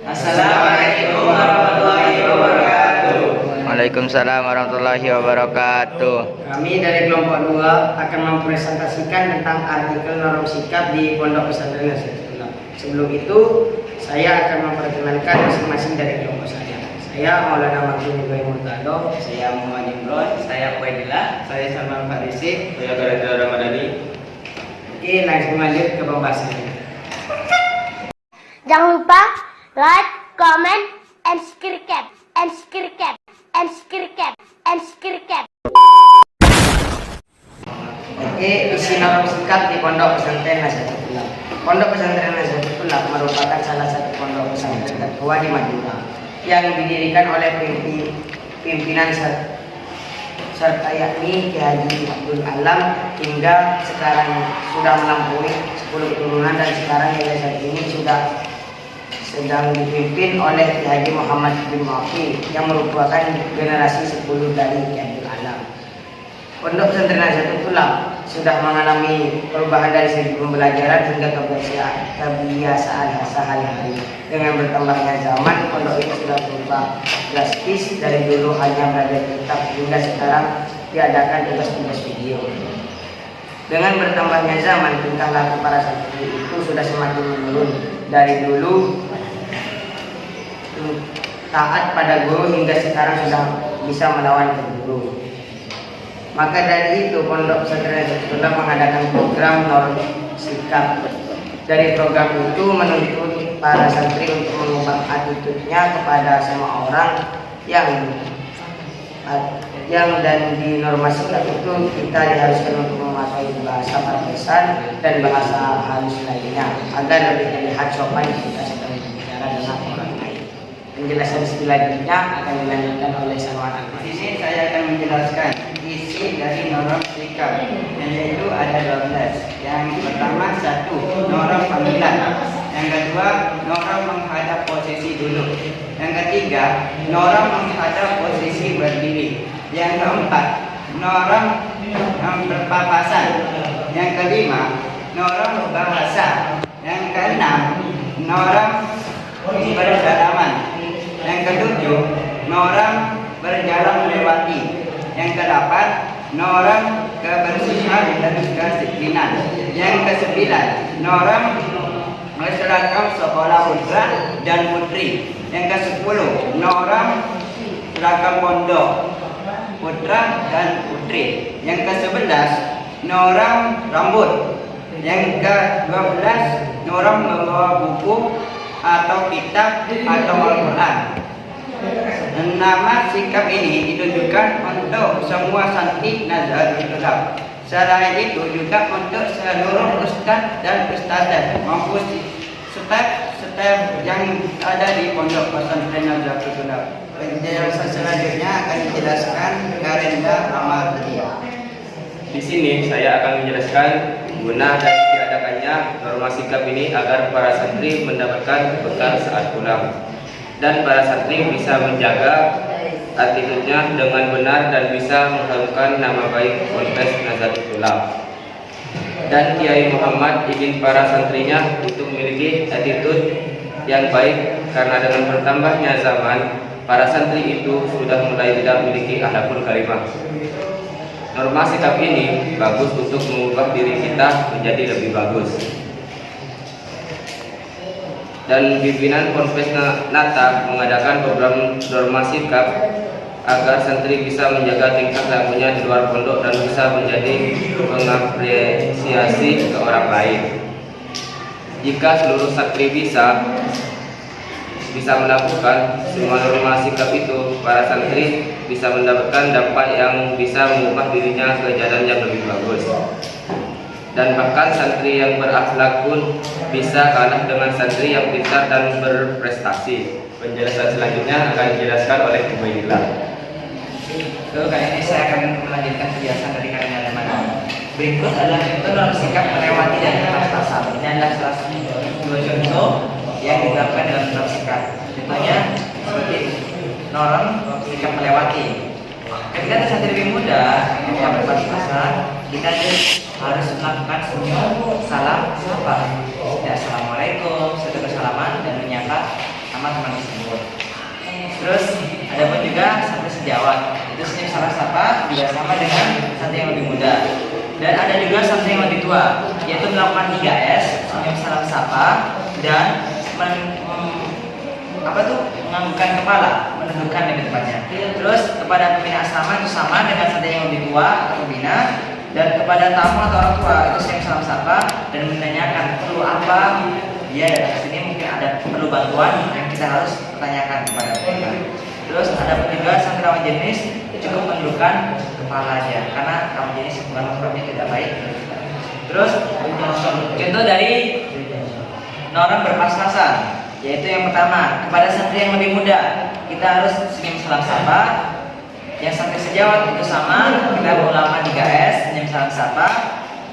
Assalamualaikum warahmatullahi wabarakatuh. Waalaikumsalam warahmatullahi wabarakatuh. Kami dari kelompok 2 akan mempresentasikan tentang artikel norm sikap di Pondok Pesantren Nahdlatul. Sebelum itu, saya akan memperkenalkan masing-masing dari kelompok saya. Saya Maulana Maghdum Ibrahim Murtado, Saya Muhammad Imron, saya Faidillah, saya Salman Farisi, Saya Garendra Ramadhani. Oke, langsung lanjut ke pembahasannya. Jangan lupa like, comment, and subscribe, and subscribe, and subscribe, and subscribe. Oke, isi norm sikap di Pondok Pesantren Nahdlatul. Pondok Pesantren Nahdlatul merupakan salah satu pondok pesantren tertua di Madura yang didirikan oleh pimpinan serta yakni Ki Haji Abdul Alam hingga sekarang sudah melampaui 10 turunan dan sekarang hingga saat ini sedang dipimpin oleh Ki Haji Muhammad bin Mu'affi yang merupakan generasi 10 dari Ki Abdul Alam. Pondok Pesantren Nahdlatul sudah mengalami perubahan dari segi pembelajaran hingga kebiasaan sehari-hari. Dengan bertambahnya zaman, pondok ini sudah berubah drastis dari dulu hanya belajar kitab hingga sekarang diadakan tugas-tugas video. Dengan bertambahnya zaman, tingkah laku para santri itu sudah semakin menurun. Dari dulu taat pada guru hingga sekarang sudah bisa melawan guru. Maka dari itu Pondok Pesantren Nahdlatul mengadakan program norm sikap. Dari program itu menuntut para santri untuk mengubah attitude-nya kepada semua orang yang dan di norma sikap itu kita diharuskan untuk memakai bahasa partisan dan bahasa halus lainnya agar lebih terlihat sopan ketika sedang berbicara dengan orang lain. Penjelasan selanjutnya akan dilanjutkan oleh Salman. Di sini saya akan menjelaskan isi dari norm sikap, yaitu ada 12. Yang pertama 1, norm panggilan. Yang kedua, norm menghadap posisi duduk. Yang ketiga, norm menghadap posisi berdiri. Yang keempat, norm berpapasan. Yang kelima, norm bahasa. Yang keenam, norm berdalaman. Yang ketujuh, norm berjalan melewati. Yang kedelapan, norm kebersihan dan kedisiplinan. Yang kesembilan, norm seragam sekolah putra dan putri. Yang kesepuluh, norm seragam pondok putra dan putri. Yang ke-11, norm rambut. Yang ke-12, norm membawa buku atau kitab atau Al-Quran. Nama sikap ini ditujukan untuk semua santri Nahdlatul. Selain itu juga untuk seluruh ustadz dan ustadzah maupun staf yang ada di Pondok Pesantren Nahdlatul. Penjelasan selanjutnya akan dijelaskan Garendra Ramadhani. Di sini saya akan menjelaskan guna dan diadakannya norma sikap ini agar para santri mendapatkan bekal saat pulang dan para santri bisa menjaga attitude-nya dengan benar dan bisa mengharumkan nama baik Ponpes Nahdlatul. Dan Kiai Muhammad ingin para santrinya untuk memiliki attitude yang baik karena dengan bertambahnya zaman, para santri itu sudah mulai tidak memiliki akhlakul karimah. Norma sikap ini bagus untuk mengubah diri kita menjadi lebih bagus. Dan pimpinan Ponpes Nata mengadakan program norma sikap agar santri bisa menjaga tingkah lakunya di luar pondok dan bisa menjadi mengapresiasi ke orang lain. Jika seluruh santri bisa melakukan semua norma sikap itu, para santri bisa mendapatkan dampak yang bisa mengubah dirinya ke jalan yang lebih bagus. Dan bahkan santri yang berakhlak pun bisa kalah dengan santri yang pintar dan berprestasi. Penjelasan selanjutnya akan dijelaskan oleh Ubaidillah. Kali ini saya akan melanjutkan penjelasan dari Garendra Ramadhani. Berikut adalah contoh norm sikap melewati dan atas pasal. Ini adalah salah satu dua contoh yang diterapkan dalam norm sikap. Contohnya seperti norm sikap melewati. Ketika ada santri lebih muda yang tidak berpartisipasi, kita harus melakukan salam sapa. Ya, assalamualaikum, satu bersalaman dan menyapa sama teman tersebut. Terus ada pun juga santri sejawat, itu senyum salam sapa juga sama dengan santri yang lebih muda. Dan ada juga santri yang lebih tua, yaitu melakukan 3S, senyum salam sapa dan menganggukkan kepala, menundukkan lebih tepatnya. Terus kepada pembina asrama itu sama dengan santri yang lebih tua atau pembina, dan kepada tamu atau orang tua itu senyum salam sapa dan menanyakan perlu apa dia datang ke sini, mungkin ada perlu bantuan yang kita harus pertanyakan kepada mereka. Terus ada pun juga santri lawan jenis cukup menundukkan kepala aja karena lawan jenis bukan makhluknya tidak baik. Terus contoh dari norma berpas-pasan, yaitu yang pertama kepada santri yang lebih muda kita harus senyum salam sapa. Yang santri sejawat itu sama, kita mengulang 3S, senyum salam sapa.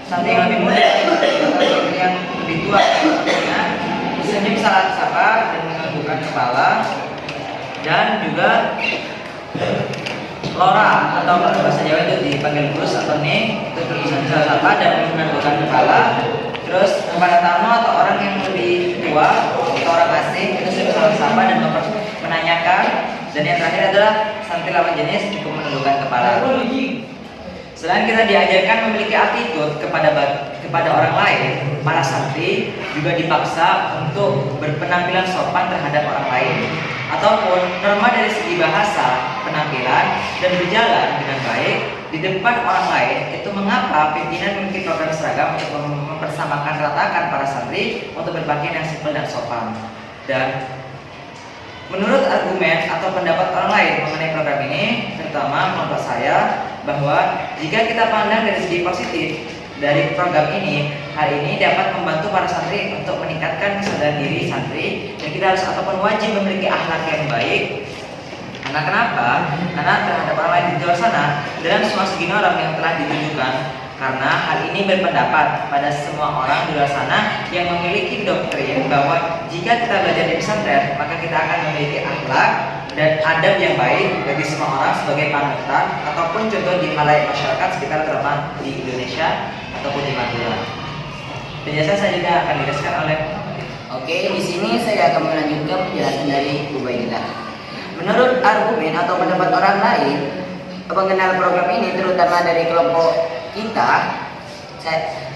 Santri yang lebih muda, santri yang lebih tua, senyum salam sapa dan menundukkan kepala. Dan juga lora atau bahasa Jawa itu dipanggil Gus atau Ning, itu senyum salam sapa dan menundukkan kepala. Terus kepada tamu atau orang yang lebih tua atau orang asing itu senyum salam sapa dan menanyakan. Dan yang terakhir adalah santri lawan jenis cukup menundukkan kepala. Selain kita diajarkan memiliki attitude kepada orang lain, para santri juga dipaksa untuk berpenampilan sopan terhadap orang lain. Ataupun norma dari segi bahasa, penampilan, dan berjalan dengan baik di depan orang lain. Itu mengapa pimpinan memiliki program seragam untuk mempersamakan ratakan para santri untuk berpakaian yang simpel dan sopan. Dan menurut argumen atau pendapat orang lain mengenai program ini, terutama kelompok saya, bahwa jika kita pandang dari segi positif dari program ini, hal ini dapat membantu para santri untuk meningkatkan kesadaran diri santri, dan kita harus ataupun wajib memiliki akhlak yang baik. Karena kenapa? Karena terhadap orang lain di luar sana dalam semua segi norma yang telah ditunjukkan. Karena hal ini berpendapat pada semua orang di luar sana yang memiliki doktrin bahwa jika kita belajar di pesantren, maka kita akan memiliki akhlak dan adab yang baik bagi semua orang sebagai panutan ataupun contoh di halayak masyarakat sekitar terutama di Indonesia ataupun di Madura. Penjelasan saya juga akan dijelaskan oleh. Oke, di sini saya akan melanjutkan penjelasan dari Ubaidillah. Menurut argumen atau pendapat orang lain mengenal program ini, terutama dari kelompok kita,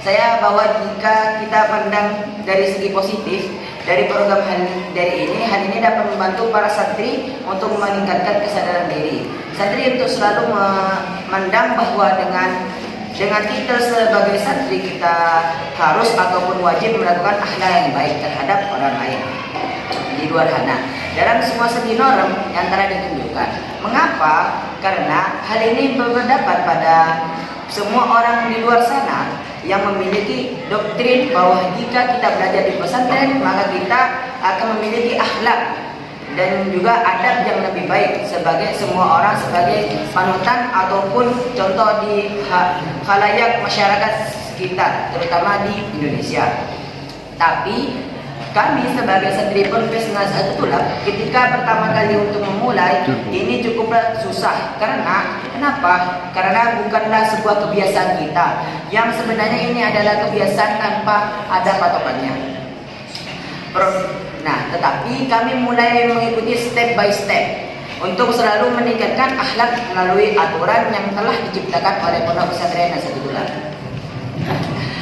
saya bahwa jika kita pandang dari segi positif dari program hal ini dapat membantu para santri untuk meningkatkan kesadaran diri. Santri untuk selalu memandang bahwa dengan kita sebagai santri kita harus ataupun wajib melakukan akhlak yang baik terhadap orang lain di luar sana dalam semua segi norm yang telah ditunjukkan. Mengapa? Karena hal ini berpendapat pada semua orang di luar sana yang memiliki doktrin bahwa jika kita belajar di pesantren maka kita akan memiliki akhlak dan juga adab yang lebih baik sebagai semua orang sebagai panutan ataupun contoh di khalayak masyarakat sekitar terutama di Indonesia. Tapi kami sebagai santri Ponpes Nahdlatul Ulama ketika pertama kali untuk memulai ini cukuplah susah. Karena kenapa? Karena bukanlah sebuah kebiasaan kita yang sebenarnya ini adalah kebiasaan tanpa ada patokannya. Nah, tetapi kami mulai mengikuti step by step untuk selalu meningkatkan akhlak melalui aturan yang telah diciptakan oleh Pondok Pesantren Nahdlatul Ulama.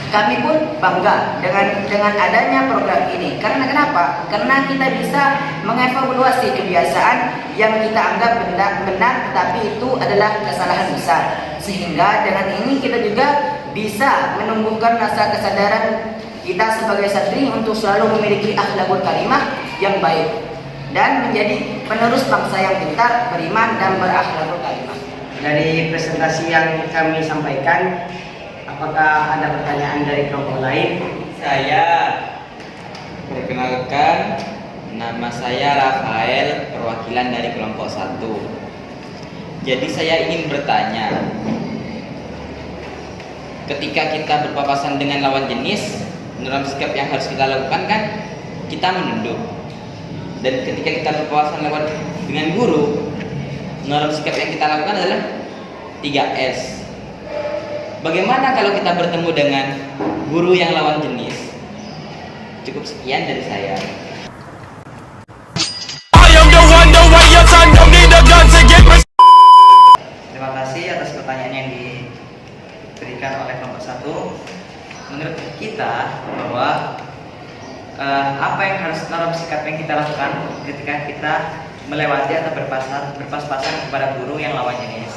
Kami pun bangga dengan adanya program ini. Karena kenapa? Karena kita bisa mengevaluasi kebiasaan yang kita anggap benar tetapi itu adalah kesalahan besar. Sehingga dengan ini kita juga bisa menumbuhkan rasa kesadaran kita sebagai santri untuk selalu memiliki akhlakul karimah yang baik dan menjadi penerus bangsa yang pintar, beriman dan berakhlakul karimah. Dari presentasi yang kami sampaikan, apakah ada pertanyaan dari kelompok lain? Saya perkenalkan, nama saya Rafael, perwakilan dari kelompok 1. Jadi saya ingin bertanya, ketika kita berpapasan dengan lawan jenis, dalam sikap yang harus kita lakukan kan kita menunduk. Dan ketika kita berpapasan dengan guru, dalam sikap yang kita lakukan adalah 3S. Bagaimana kalau kita bertemu dengan guru yang lawan jenis? Cukup sekian dari saya. lakukan ketika kita melewati atau berpas-pasan kepada guru yang lawan jenis.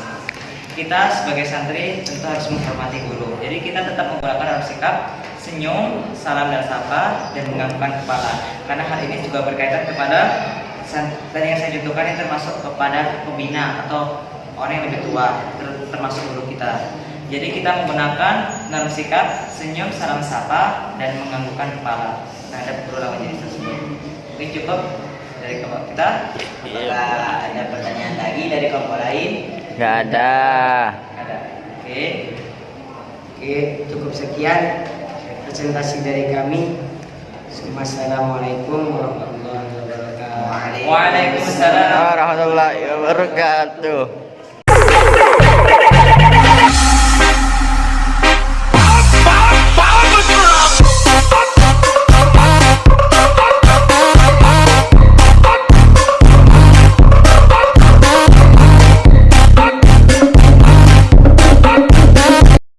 Kita sebagai santri tentu harus menghormati guru. Jadi kita tetap menggunakan harus sikap senyum, salam dan sapa, dan menganggukkan kepala. Karena hal ini juga berkaitan kepada tadi yang saya contohkan yang termasuk kepada pembina atau orang yang lebih tua, termasuk guru kita. Jadi kita menggunakan dalam sikap senyum, salam sapa, dan menganggukkan kepala terhadap guru lawan jenis tersebut. Mungkin cukup dari kelompok kita. Apakah ada pertanyaan lagi dari kelompok lain? Nggak ada. Ada. Oke. Oke, cukup sekian presentasi dari kami. Assalamualaikum warahmatullahi wabarakatuh. Waalaikumsalam. Warahmatullahi wabarakatuh.